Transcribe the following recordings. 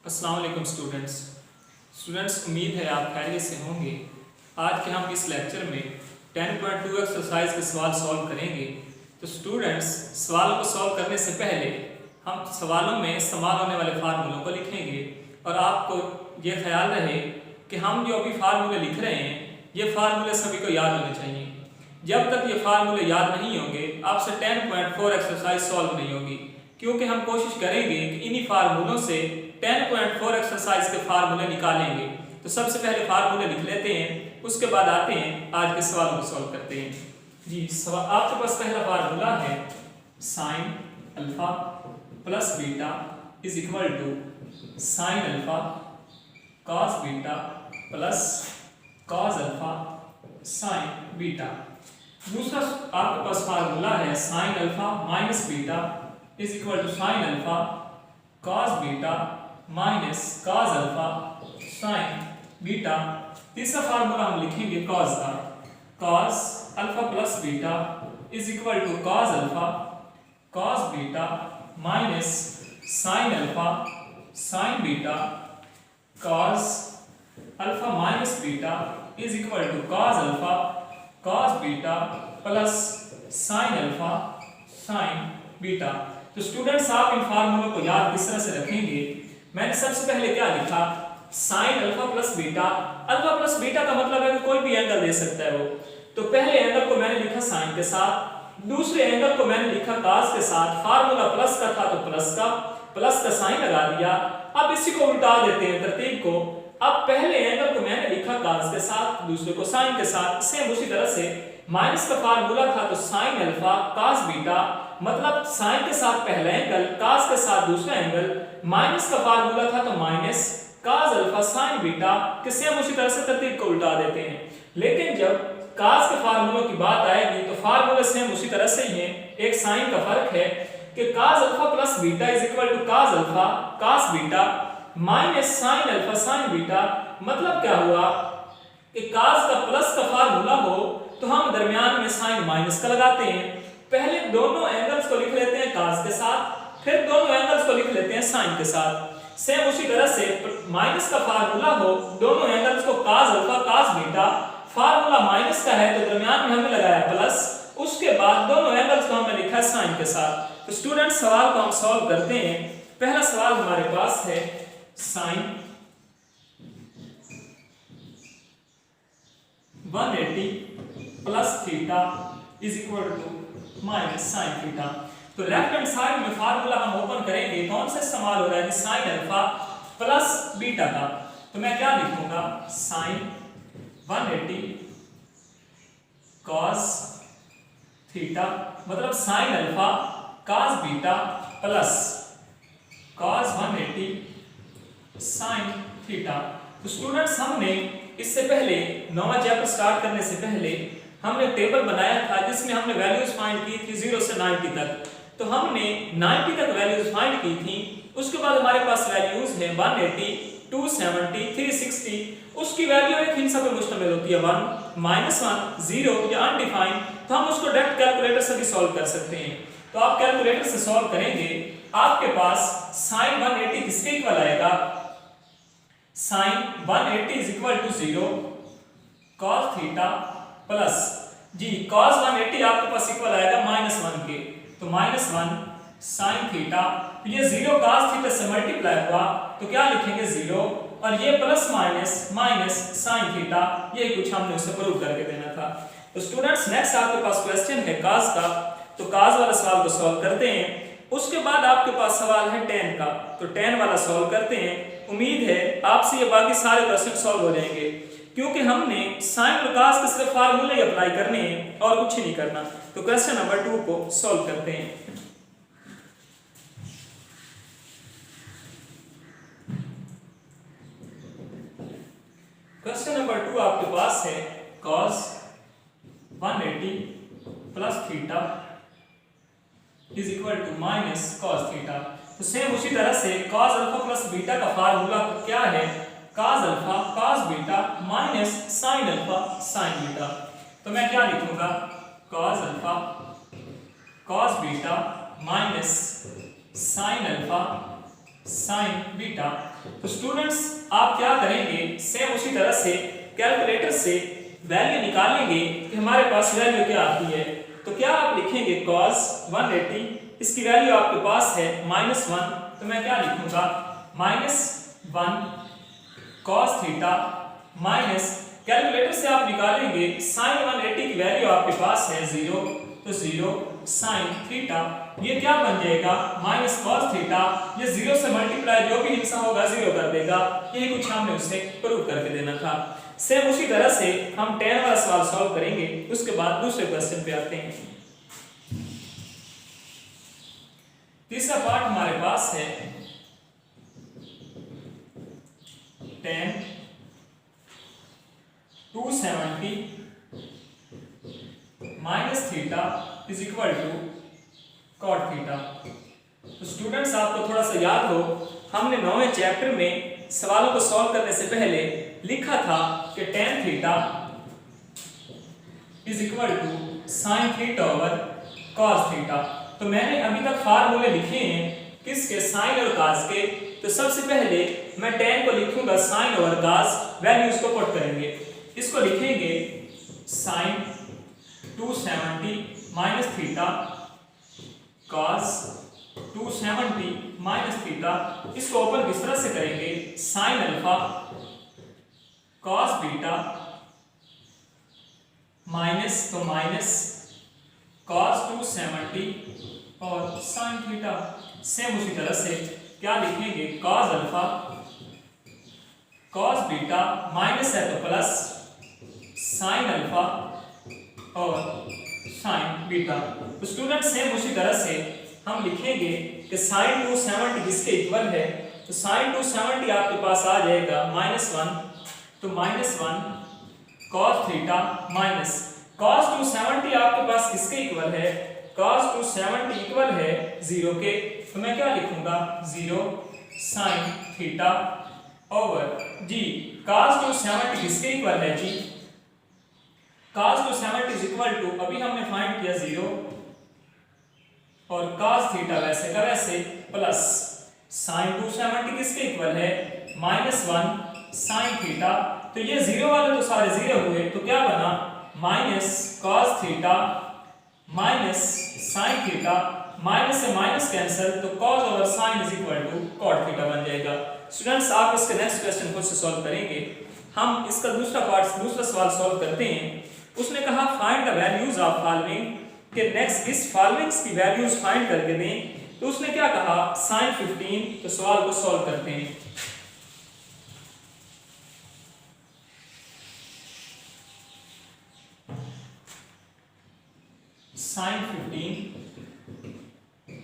अस्सलाम वालेकुम स्टूडेंट्स, उम्मीद है आप खैरियत से होंगे। आज के हम इस लेक्चर में 10.2 एक्सरसाइज के सवाल सॉल्व करेंगे। तो स्टूडेंट्स, सवालों को सॉल्व करने से पहले हम सवालों में इस्तेमाल होने वाले फार्मूलों को लिखेंगे और आपको ये ख्याल रहे कि हम जो अभी फार्मूले लिख रहे हैं ये फार्मूले सभी को याद होने चाहिए। जब तक ये फार्मूले याद नहीं होंगे आपसे 10.4 एक्सरसाइज सॉल्व नहीं होगी, क्योंकि हम कोशिश करेंगे कि इन्हीं फार्मूलों से 10.4 एक्सरसाइज के फार्मूले निकालेंगे। तो सबसे पहले फार्मूले लिख लेते हैं, उसके बाद आते हैं आज के सवाल को सॉल्व करते हैं। जी, आपके पास पहला फार्मूला है sine alpha plus beta is equal to sine alpha cos beta plus cos alpha sine beta. दूसरा आपके पास फार्मूला है sine alpha minus beta is equal to sine alpha cos beta minus cos alpha sine beta. तीसरा formula हम लिखेंगे cos का, cos alpha plus beta is equal to cos alpha cos beta minus sine alpha sine beta. Cos alpha minus beta is equal to cos alpha cos beta plus sign alpha sine beta. तो students, आप इन फार्मूलों को याद किस तरह से रखेंगे? मैंने सबसे पहले क्या लिखा, sign alpha plus beta. Alpha plus beta का मतलब है कि कोई भी एंगल दे सकता है वो। तो पहले एंगल को मैंने लिखा साइन के साथ, दूसरे एंगल को मैंने लिखा कॉस के साथ। फार्मूला प्लस का था तो प्लस का साइन लगा दिया। अब इसी को उल्टा देते हैं तरतीब को। अब पहले एंगल को मैंने लिखा कॉस के साथ, दूसरे को साइन के साथ। सेम उसी तरह से माइनस का फार्मूला था तो साइन अल्फा कॉस बीटा, मतलब साइन के साथ पहला एंगल, कॉस के साथ दूसरा एंगल। माइनस का फार्मूला था तो minus cos alpha sine beta, कि सेम उसी तरह से तरतीब को उल्टा देते हैं। लेकिन जब कॉस के फार्मूलों की बात आएगी तो फार्मूले सेम उसी तरह से ही हैं। एक साइन का फर्क है कि cos alpha plus beta is equal to cos alpha cos beta minus sine alpha sine beta. मतलब क्या हुआ कि कॉस का प्लस का फार्मूला हो तो हम दरमियान में साइन माइनस का लगाते हैं। पहले दोनों एंगल्स को लिख लेते हैं कॉस के साथ, फिर दोनों एंगल्स को लिख लेते हैं साइन के साथ। सेम उसी तरह से माइनस का फार्मूला हो, दोनों एंगल्स को cos alpha cos beta, formula minus का है तो दरमियान में हमने लगाया प्लस, उसके बाद दोनों एंगल्स को हमने लिखा साइन के साथ। तो स्टूडेंट, सवाल को हम सॉल्व करते हैं। पहला सवाल हमारे पास है sine 180 plus theta is equal to minus sine theta. तो लेफ्ट हैंड साइड में फार्मूला हम ओपन करेंगे, कौन सा इस्तेमाल हो रहा है, साइन अल्फा प्लस बीटा का। तो मैं क्या लिखूंगा, साइन 180 कॉस थीटा, मतलब sign alpha cos beta plus cos 180 sign theta. तो स्टूडेंट्स, हमने इससे पहले नौवां चैप्टर स्टार्ट करने से पहले हमने टेबल बनाया था जिसमें हमने वैल्यूज फाइंड की थी 0 से 90 तक। तो हमने 90 तक वैल्यूज फाइंड की थी। उसके बाद हमारे पास वैल्यूज हैं 180 270 360। उसकी वैल्यू एक हिस्सा पे मुश्तमिल होती है 1 -1 0 या अनडिफाइंड। तो हम उसको डायरेक्ट कैलकुलेटर से भी सॉल्व कर सकते हैं। तो आप कैलकुलेटर से सॉल्व करेंगे, आपके पास साइन 180 किसके इक्वल आएगा, sine 180 is equal to 0 cos theta plus जी cos 180 आपके पास इक्वल आएगा -1 के, तो -1 sin थीटा। तो ये 0 cos थीटा से मल्टीप्लाई हुआ तो क्या लिखेंगे 0, और ये प्लस माइनस sin थीटा। ये कुछ हमने उसे प्रूव करके देना था। तो स्टूडेंट्स, नेक्स्ट आपके पास क्वेश्चन है cos का। तो cos वाला सवाल को सॉल्व करते हैं। उसके बाद आपके पास सवाल है tan का, तो tan वाला सॉल्व करते हैं। उम्मीद है आपसे ये बाकी सारे क्वेश्चन सॉल्व हो जाएंगे, क्योंकि हमने साइन और cos के सिर्फ फार्मूले ही अप्लाई करने हैं और कुछ ही नहीं करना। तो क्वेश्चन नंबर 2 को सॉल्व करते हैं। क्वेश्चन नंबर 2 आपके पास है cos 180 plus theta is equal to minus cos theta. तो सेम उसी तरह से cos अल्फा प्लस बीटा का फार्मूला क्या है, cos alpha cos beta minus sin alpha sin beta. तो मैं क्या लिखूंगा, cos alpha cos beta minus sin alpha sine beta. तो स्टूडेंट्स आप क्या करेंगे, सेम उसी तरह से कैलकुलेटर से वैल्यू निकालेंगे कि हमारे पास वैल्यू क्या आती है। तो क्या आप लिखेंगे cos 180, इसकी वैल्यू आपके पास है -1, तो मैं क्या लिखूंगा -1 cos थीटा माइनस कैलकुलेटर से आप निकालेंगे sin 180 की वैल्यू आपके पास है 0, तो 0 sin थीटा, ये क्या बन जाएगा -cos थीटा, ये 0 से मल्टीप्लाई जो भी हिस्सा होगा 0 कर देगा। यही कुछ हमने उसे प्रूव करके देना था। सेम उसी तरह से हम tan वाला सवाल सॉल्व करेंगे, उसके बाद दूसरे क्वेश्चन पे आते हैं। तीसरा पार्ट हमारे पास है tan 270 minus theta is equal to cot theta. तो स्टूडेंट्स आपको थोड़ा सा याद हो, हमने 9वें चैप्टर में सवालों को सॉल्व करने से पहले लिखा था कि tan theta is equal to sine theta over cos theta. तो मैंने अभी तक फार्मूले लिखे हैं किसके, साइन और कॉस के। तो सबसे पहले मैं tan को लिखूंगा साइन ओवर कॉस, वैल्यूज को पुट करेंगे, इसको लिखेंगे sine 270 minus theta cos 270 minus theta, इसको ओपन किस तरह से करेंगे, sine alpha cos beta minus, तो माइनस cos 270 और साइन थीटा। सेम उसी तरह से क्या लिखेंगे, cos alpha cos beta minus है तो प्लस साइन अल्फा और साइन बीटा। तो स्टूडेंट सेम उसी तरह से हम लिखेंगे कि साइन 270 किसके इक्वल है, तो साइन 270 आपके पास आ जाएगा -1, तो -1 cos थीटा माइनस cos 270 आपके पास किसके इक्वल है, cos 270 इक्वल है 0 के, तो मैं क्या लिखूंगा 0 साइन थीटा ओवर जी cos 270 किसके इक्वल है जी, cos 270 इज इक्वल टू, अभी हमने फाइंड किया 0 और cos थीटा वैसे का वैसे प्लस sin 270 किसके इक्वल है -1 sin थीटा। तो ये 0 वाले तो सारे 0 हुए, तो क्या बना minus cos theta minus sin theta, minus से माइनस कैंसिल, तो cos over sin is equal to cot theta बन जाएगा। स्टूडेंट्स आप इसके नेक्स्ट क्वेश्चन खुद से सॉल्व करेंगे। हम इसका दूसरा सवाल सॉल्व करते हैं। उसने कहा find the values of following, के नेक्स्ट इस फॉलोइंग्स की वैल्यूज फाइंड करके दें। तो उसने क्या कहा sin 15, तो सवाल को सॉल्व करते हैं। sin 15,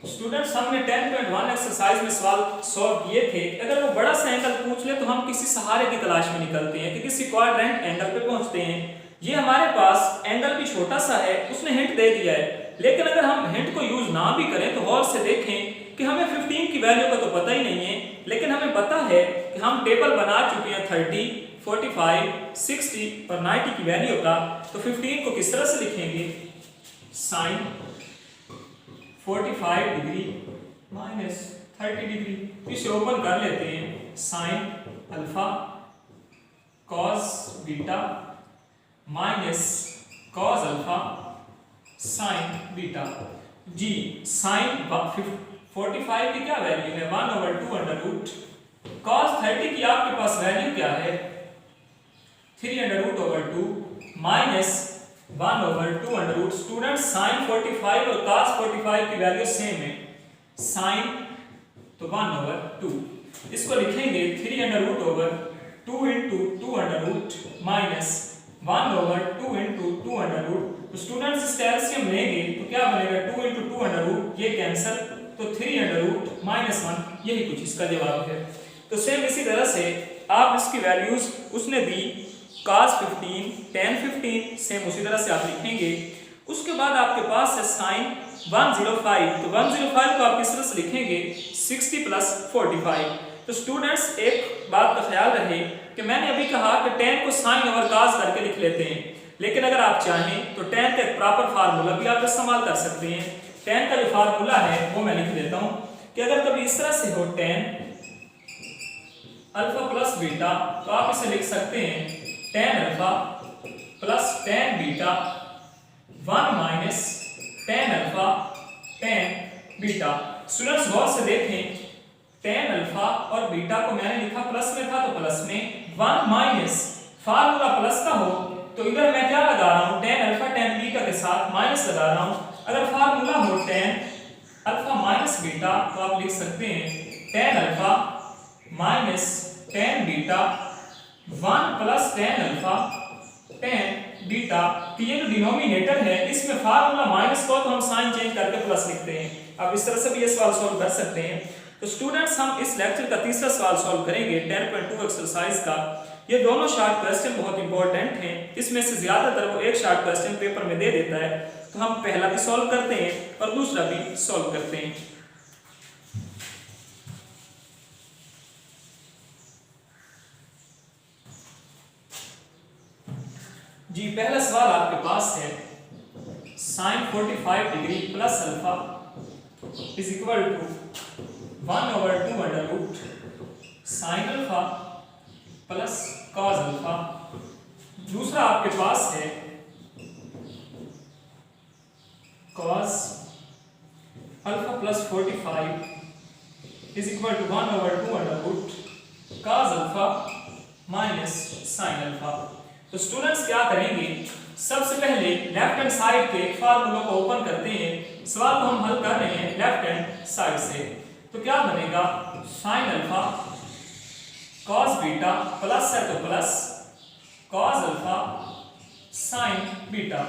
स्टूडेंट्स हमने 10.1 एक्सरसाइज में सवाल सॉल्व किए थे। अगर वो बड़ा सा एंगल पूछ ले तो हम किसी सहारे की तलाश में निकलते हैं कि किसी क्वाड्रेंट एंगल पे पहुंचते हैं। ये हमारे पास एंगल भी छोटा सा है, उसने हिंट दे दिया है, लेकिन अगर हम हिंट को यूज ना भी करें तो गौर से देखें कि हमें 15 की वैल्यू का तो पता ही नहीं है, लेकिन हमें पता है कि हम टेबल बना चुके हैं 30, 45, 60 और 90 की वैल्यू का। तो 15 को किस तरह से लिखेंगे, साइन 45 डिग्री माइनस 30 डिग्री, इसे ओपन कर लेते हैं, sine alpha cos beta minus cos alpha sine beta. जी साइन 45 की क्या वैल्यू है 1/2 अंडर रूट, कॉस 30 की आपके पास वैल्यू क्या है 3/2 minus 1/2 under root. Student sine 45 और cos 45 की वैल्यू सेम है, साइन तो 1/2, इसको लिखेंगे 3/2 into 2 under root minus 1/2 into 2 under root. तो स्टूडेंट्स इसका एलसीएम लेंगे तो क्या बनेगा 2 into 2 अंडर रूट, ये कैंसिल, तो 3/√- 1, यही कुछ इसका जवाब है। तो सेम इसी तरह से आप इसकी वैल्यूज उसने दी cos 15, tan 15, सेम उसी तरह से आप लिखेंगे। उसके बाद आपके पास है sin 105, तो 105 को आप किस तरह से लिखेंगे 60 + 45। तो स्टूडेंट्स एक बात का ख्याल रहे कि मैंने अभी कहा कि tan को sin ओवर cos करके लिख लेते हैं, लेकिन अगर आप चाहें तो tan का एक प्रॉपर फार्मूला भी आप इस्तेमाल कर सकते हैं। tan का जो फार्मूला है वो मैं लिख देता हूं कि अगर कभी इस तरह से हो tan अल्फा प्लस बीटा, तो आप इसे लिख सकते हैं tan alpha plus tan beta 1 minus tan alpha tan beta. Students गौर से देखें, टेन अल्फा और बीटा को मैंने लिखा प्लस में था तो प्लस में, 1 माइनस फार्मूला प्लस का हो तो इधर मैं क्या लगा रहा हूं, टेन अल्फा टेन बीटा के साथ माइनस लगा रहा हूं। अगर फार्मूला हो टेन अल्फा माइनस बीटा तो आप लिख सकते हैं tan alpha minus ten beta 1 plus ten alpha tan beta. तो ये जो डिनोमिनेटर है इसमें फार्मूला माइनस को तो हम साइन चेंज करके प्लस लिखते हैं। आप इस तरह से भी ये सवाल सॉल्व कर सकते हैं। तो स्टूडेंट्स हम इस लेक्चर का तीसरा सवाल सॉल्व करेंगे 10.2 एक्सरसाइज का। ये दोनों शॉर्ट क्वेश्चन बहुत इंपॉर्टेंट हैं, इसमें से ज्यादातर वो एक शॉर्ट क्वेश्चन पेपर में दे देता है, तो हम पहला भी सॉल्व करते हैं और दूसरा भी सॉल्व करते हैं। जी पहला सवाल आपके पास है sin 45 degree plus alpha is equal to 1/2 under root sine alpha plus cos alpha. दूसरा आपके पास है cos alpha plus 45 is equal to 1/2 under root cos alpha minus sine alpha. तो स्टूडेंट्स क्या करेंगे, सबसे पहले लेफ्ट हैंड साइड के फार्मूलों को ओपन करते हैं। सवाल को हम हल कर रहे हैं लेफ्ट हैंड साइड से, तो क्या बनेगा sine alpha cos beta plus है तो plus cos alpha sine beta.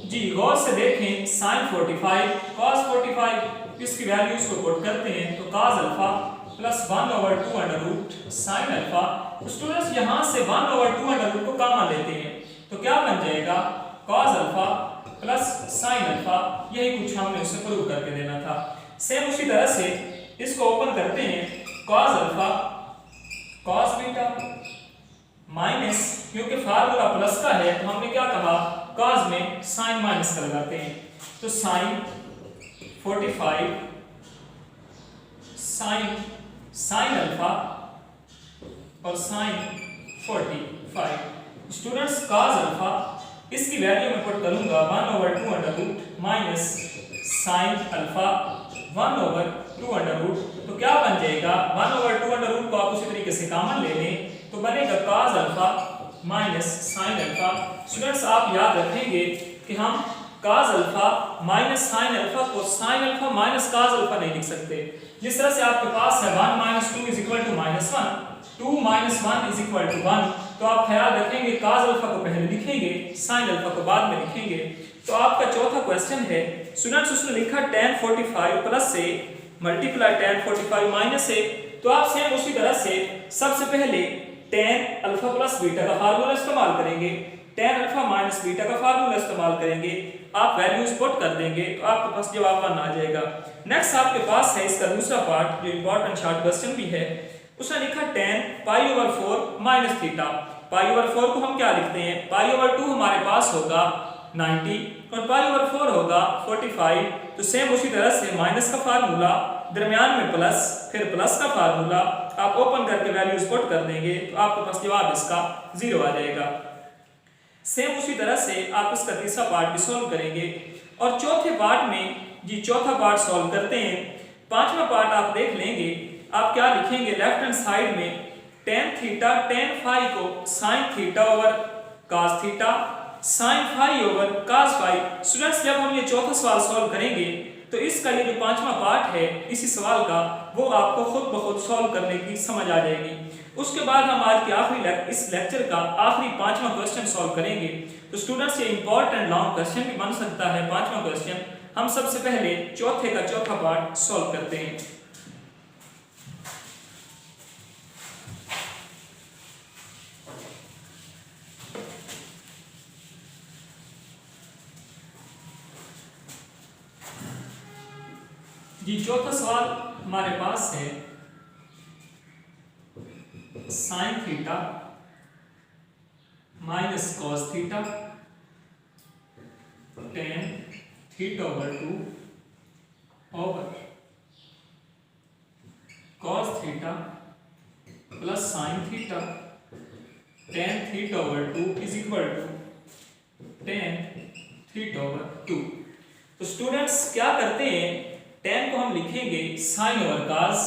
जी गौर से देखें साइन 45 कॉस 45, इसकी वैल्यूज को पुट करते हैं तो cos alpha plus 1/2 under root sine alpha. तो स्टूडेंट्स यहां से 1/2 अंडर रूट को कॉमन लेते हैं तो क्या बन जाएगा cos alpha plus sine alpha. यही कुछ हमने उसे प्रूव करके देना था। सेम उसी तरह से इसको ओपन करते हैं cos alpha cos beta minus, क्योंकि फार्मूला प्लस का है तो हमने क्या कहा कॉस में साइन माइनस का लगाते हैं, तो साइन 45 साइन अल्फा और साइन 45। स्टूडेंट्स कॉस अल्फा इसकी वैल्यू में पुट करूंगा 1/2 under root minus sine alpha 1/2 under root, तो क्या बन जाएगा 1/2 अंडर रूट को आप उसी तरीके से कॉमन ले लें तो बनेगा cos alpha minus sine alpha. Students आप याद रखेंगे कि हम cos alpha minus sine alpha को sine alpha minus cos alpha नहीं लिख सकते। जिस तरह से आपके पास है 1 - 2 = -1, 2 - 1 = 1, तो आप ख्याल रखेंगे cos अल्फा को पहले लिखेंगे साइन अल्फा को बाद में लिखेंगे। तो आपका चौथा क्वेश्चन है स्टूडेंट्स, उसने लिखा tan 45 प्लस से मल्टीप्लाई tan 45 माइनस से, तो आप सेम उसी तरह से सबसे पहले tan अल्फा प्लस बीटा का फार्मूला इस्तेमाल करेंगे, tan अल्फा माइनस बीटा का फार्मूला इस्तेमाल करेंगे, आप वैल्यूज पुट कर देंगे तो आपके पास जवाब 1 आ जाएगा। नेक्स्ट आपके पास है इसका दूसरा पार्ट जो इंपॉर्टेंट शॉर्ट क्वेश्चन भी है। उसने लिखा tan π/4 माइनस थीटा। π/4 को हम क्या लिखते हैं, π/2 हमारे पास होगा 90 और π/4 होगा 45। तो सेम उसी तरह से माइनस का फार्मूला, दरमियान में प्लस, फिर प्लस का फार्मूला, आप ओपन करके वैल्यूज पुट कर देंगे तो आपके पास जवाब इसका 0 आ जाएगा। सेम उसी तरह से आप इसका तीसरा पार्ट भी सॉल्व करेंगे और चौथे पार्ट में जी चौथा पार्ट सॉल्व करते हैं। पांचवा पार्ट आप देख लेंगे, आप क्या लिखेंगे लेफ्ट हैंड साइड में tan थीटा tan फाई को sin theta over cos theta sin phi over cos phi. Students जब हम ये चौथा सवाल सॉल्व करेंगे तो इसका ये जो पांचवा पार्ट है इसी सवाल का वो आपको खुद ब खुद सॉल्व करने की समझ आ जाएगी। उसके बाद हम आज के इस लेक्चर का आखिरी पांचवा क्वेश्चन सॉल्व करेंगे। तो स्टूडेंट्स ये इंपॉर्टेंट लॉन्ग क्वेश्चन भी बन सकता है पांचवा क्वेश्चन। हम सबसे पहले चौथे का चौथा पार्ट सॉल्व करते हैं। जी चौथा सवाल हमारे पास है sine theta minus cos theta tan θ/2 over cos theta plus sine theta tan theta over 2 is equal to tan theta over 2। तो स्टूडेंट्स क्या करते हैं, टेन को हम लिखेंगे साइन ओवर कॉस,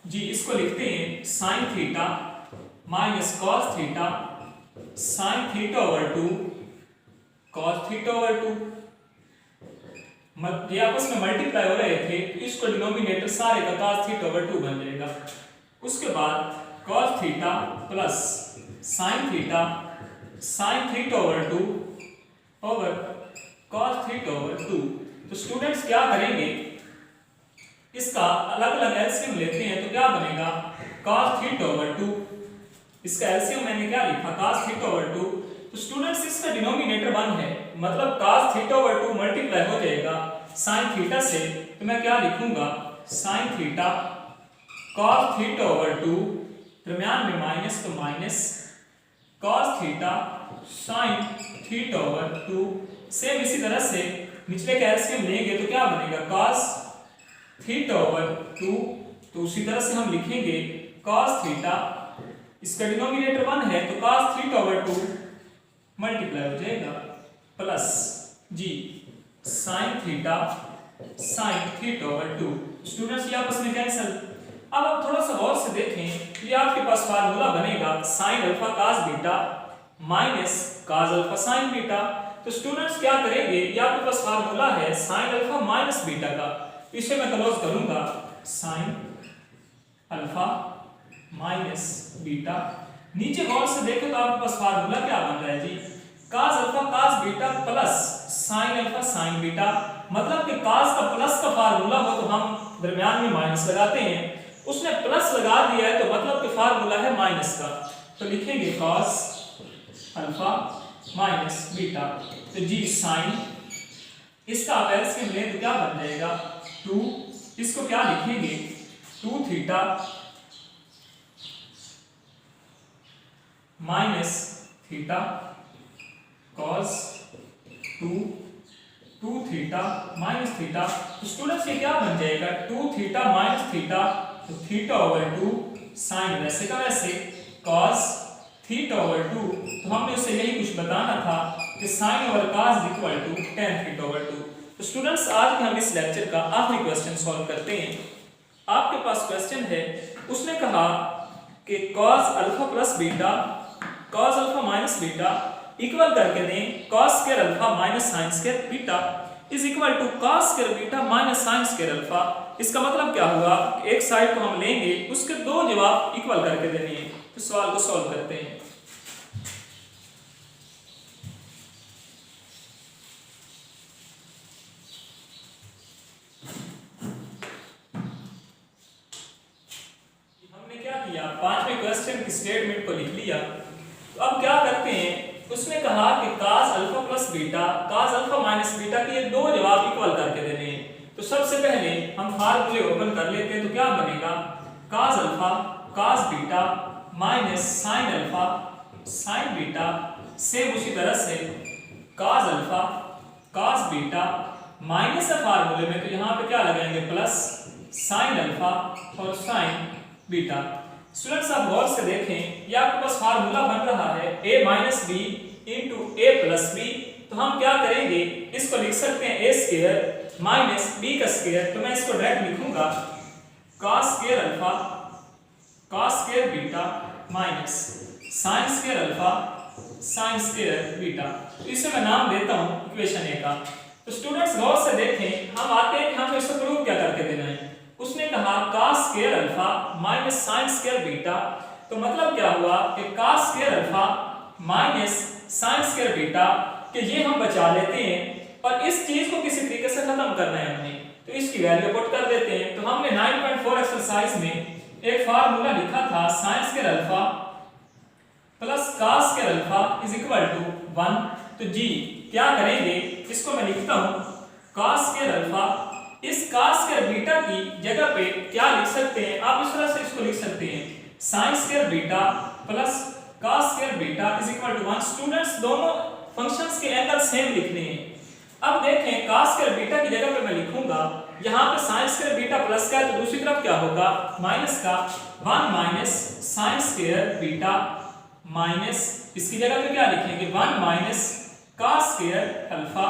जी इसको लिखते हैं sign theta minus cos theta sine theta over 2 cos theta over 2। ये आपस में मल्टीप्लाई हो रहे थे तो इसको डिनोमिनेटर सारे का cos थीटा ओवर 2 बन जाएगा। उसके बाद cos theta plus sin theta over 2 over cos theta over 2। तो स्टूडेंट्स क्या करेंगे, इसका अलग अलग एलसीएम लेते हैं तो क्या बनेगा cos थीटा ओवर 2। इसका एलसीएम मैंने क्या लिखा cos थीटा ओवर 2। तो स्टूडेंट्स इसका डिनोमिनेटर 1 है, मतलब cos थीटा ओवर 2 मल्टीप्लाई हो जाएगा sin थीटा से, तो मैं क्या लिखूंगा sin theta cos theta over 2, दरम्यान में माइनस तो minus cos theta sin theta over 2। Same इसी तरह से निचले का एलसीएम लेंगे तो क्या बनेगा cos थीटा ओवर 2। तो उसी तरह से हम लिखेंगे cos थीटा, इसका डिनोमिनेटर 1 है तो cos थीटा ओवर 2 मल्टीप्लाई हो जाएगा प्लस जी sin थीटा ओवर 2। स्टूडेंट्स ये आपस में कैंसिल। अब आप थोड़ा सा गौर से देखें, ये आपके पास फार्मूला बनेगा sin alpha cos beta minus cos alpha sin beta. तो स्टूडेंट्स क्या करेंगे, ये आपके पास फार्मूला है sin अल्फा माइनस बीटा का, इसे मैं क्लोज करूंगा sin अल्फा माइनस बीटा। नीचे गौर से देखें तो आपके पास फार्मूला क्या बन रहा है जी cos alpha cos beta plus sin alpha sin beta. मतलब कि cos का प्लस का फार्मूला हो तो हम दरमियान में माइनस लगाते हैं, उसने प्लस लगा दिया है तो मतलब कि फार्मूला है माइनस का, तो लिखेंगे cos अल्फा माइनस बीटा। तो जी sin, इसका आप एलसीएम लें तो क्या बन जाएगा 2, इसको क्या लिखेंगे 2 theta minus theta cos 2 theta minus theta. तो स्टूडेंट्स ये क्या बन जाएगा 2 थीटा माइनस थीटा, तो थीटा ओवर 2 साइन वैसे का वैसे cos थीटा ओवर 2। तो हमने उससे यही कुछ बताना था कि sine over cos equal to tan theta over 2। तो स्टूडेंट्स आज के हम इस लेक्चर का आखिरी क्वेश्चन सॉल्व करते हैं। आपके पास क्वेश्चन है, उसने कहा कि cos alpha plus beta cos alpha minus beta equal करके दें cos square alpha minus sin square beta is equal to cos square beta minus sin square alpha. इसका मतलब क्या हुआ, एक साइड को हम लेंगे उसके दो जवाब इक्वल करके देने हैं। तो सवाल को सॉल्व करते हैं। हमने क्या किया, पांचवें क्वेश्चन की स्टेटमेंट को लिख लिया। तो अब क्या करते हैं, उसने कहा कि cos alpha plus beta cos alpha minus beta के ये दो जवाब इक्वल करके देने हैं। तो सबसे पहले हम फार्मूले ओपन कर लेते हैं, तो क्या बनेगा cos alpha cos beta minus sin alpha sin beta, same उसी तरह से cos alpha cos beta minus है फार्मूले में, तो यहाँ पे क्या लगाएंगे प्लस sin अल्फा और sin बीटा। स्टूडेंट्स आप गौर से देखें, ये आपके पास फार्मूला बन रहा है a minus B into a plus B. तो हम क्या करेंगे, इसको लिख सकते हैं a स्क्वायर माइनस b का स्क्वायर। तो मैं इसको डायरेक्ट लिखूंगा cos square alpha cos square beta minus sin square alpha sin square beta. तो इसे मैं नाम देता हूं इक्वेशन a का। तो स्टूडेंट्स गौर से देखें, हम आते हैं कि हमें इसको प्रूव क्या करके देना है। उसने कहा cos square alpha minus sin square beta, तो मतलब क्या हुआ कि cos square alpha minus sin square beta कि ये हम बचा लेते हैं और इस चीज को किसी तरीके से खत्म करना है हमने, तो इसकी वैल्यू पुट कर देते हैं। तो हमने 9.4 एक्सरसाइज में एक फार्मूला लिखा था sin square alpha plus cos square alpha is equal to 1। तो जी क्या करेंगे, इसको मैं लिखता हूं cos स्क्वायर अल्फा, इस cos स्क्वायर बीटा की जगह पे क्या लिख सकते हैं, आप इस तरह से इसको लिख सकते हैं sin square beta plus cos square beta is equal to 1। Students दोनों फंक्शंस के एंगल सेम लिखने हैं। अब देखें cos स्क्वायर बीटा की जगह पे मैं लिखूंगा यहाँ पे साइन स्क्वायर बीटा प्लस का है तो दूसरी तरफ क्या होगा, माइनस का। 1 minus sine square beta minus, इसकी जगह पे क्या लिखेंगे, 1 minus cos square alpha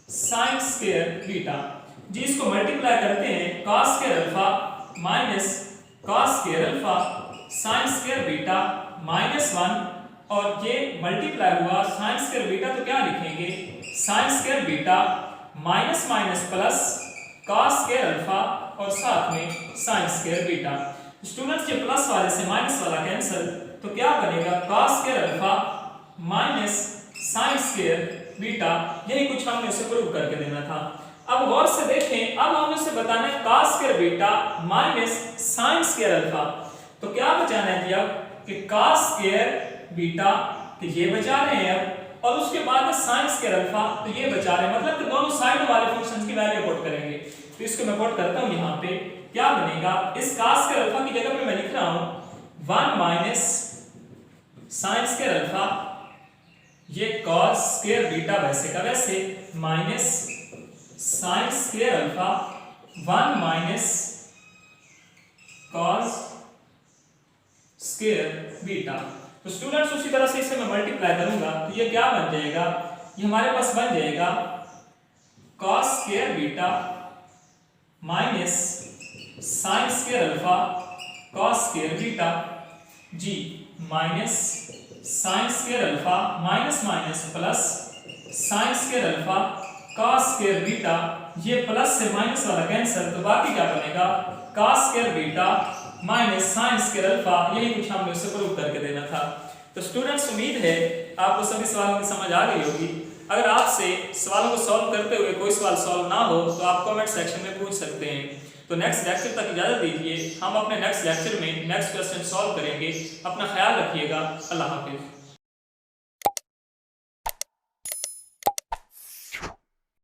sine square beta. जी इसको मल्टीप्लाई करते हैं, cos square alpha minus cos square alpha sine square beta minus 1, और ये मल्टीप्लाई हुआ साइन स्क्वायर बीटा तो क्या लिखेंगे, sign square beta minus minus plus cos square alpha और साथ में साइन स्क्वायर बीटा। स्टूडेंट्स ये प्लस वाले से माइनस वाला कैंसिल, तो क्या बनेगा, cos square alpha minus sine square beta. यही कुछ हमने उसे प्रूव करके देना था। अब गौर से देखें, अब हमें उसे बताना है cos square beta minus sine square alpha. तो क्या बचाना है जी, अब कि कॉस स्क्वायर बीटा तो ये बचा रहे हैं अब, और उसके बाद साइन स्क्वायर अल्फा तो ये बचा रहे हैं, मतलब कि दोनों साइड वाले फंक्शंस की वैल्यू पुट करेंगे। तो इसको मैं पुट करता हूं, यहाँ पे क्या बनेगा, इस कॉस स्क्वायर अल्फा की जगह पे मैं लिख रहा हूं 1 माइनस साइन स्क्वायर अल्फा, ये कॉस स्क्वायर बीटा वैसे का वैसे, minus sine square alpha 1 minus cos square beta. तो स्टूडेंट्स उसी तरह से इसे मैं मल्टीप्लाई करूंगा तो ये क्या बन जाएगा, ये हमारे पास बन जाएगा cos square beta minus sine square alpha cos square beta, जी minus sine square alpha minus minus plus sine square alpha cos square beta, ये प्लस से माइनस वाला कैंसिल, तो बाकी क्या बनेगा, cos square beta minus sine square alpha. यही कुछ हमने उससे प्रूव करके देना था। तो स्टूडेंट्स उम्मीद है आपको सभी सवालों की समझ आ गई होगी। अगर आपसे सवालों को सॉल्व करते हुए कोई सवाल सॉल्व ना हो तो आप कमेंट सेक्शन में पूछ सकते हैं। तो नेक्स्ट लेक्चर तक इजाजत दीजिए, हम अपने नेक्स्ट लेक्चर में नेक्स्ट क्वेश्चन सॉल्व करेंगे। अपना ख्याल रखिएगा। अल्लाह हाफिज।